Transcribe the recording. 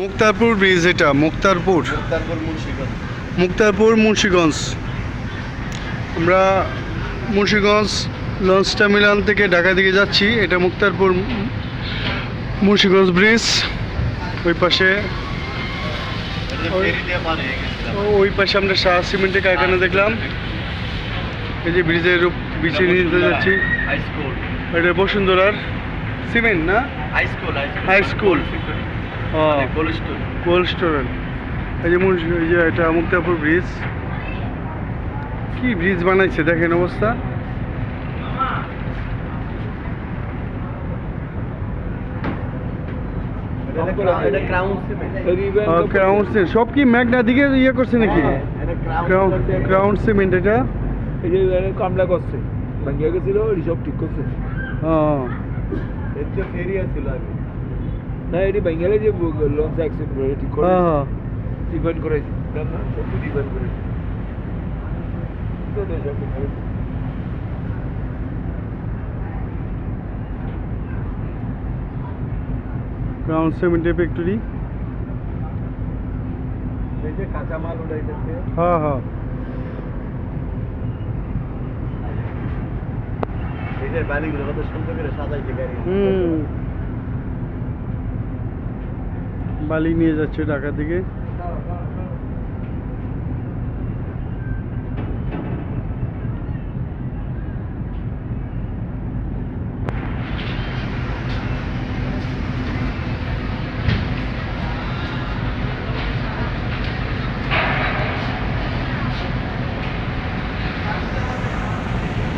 Muktarpur bridge, এটা মুক্তারপুর মুক্তারপুর মুন্সিগঞ্জ। আমরা Munshiganj launch terminal থেকে ঢাকা দিকে যাচ্ছি। এটা মুক্তারপুর মুন্সিগঞ্জ ব্রিজ। ওই পাশে ওই পাশে আমরা শাহ সিমেন্টের কারখানা দেখলাম। এই যে ব্রিজের বিছিয়ে নিতে যাচ্ছি। এটা বসুন্ধরার সিমেন্ট না, হাই স্কুল, কোল্ড স্টোরেজ। এই যে এটা মুক্তারপুর ব্রিজ। কি ব্রিজ বানাইছে দেখেন অবস্থা। ক্রাউন সিমেন্ট সব কি মেঘনা দিকে ইয়ে করছে নাকি? ক্রাউন সিমেন্ট এটা এই যে কামলা করছে, ভাঙ্গিয়া গেছিল, সব ঠিক করছে। ফেরি আছিল আগে না, এটি ভাঙ্গিয়ালে যে লঞ্চ অ্যাক্সিডেন্ট করে ঠিক করে ডিপেন্ড করেছি না, সব ডিপেন্ড করেছি। ক্রাউন সিমেন্টের ফ্যাক্টরি। এই যে কাঁচামাল উঠাইতেছে। এই যে বালিগুলো কত সুন্দর করে সাজাইছে গাড়ি। বালি নিয়ে যাচ্ছে ঢাকা থেকে।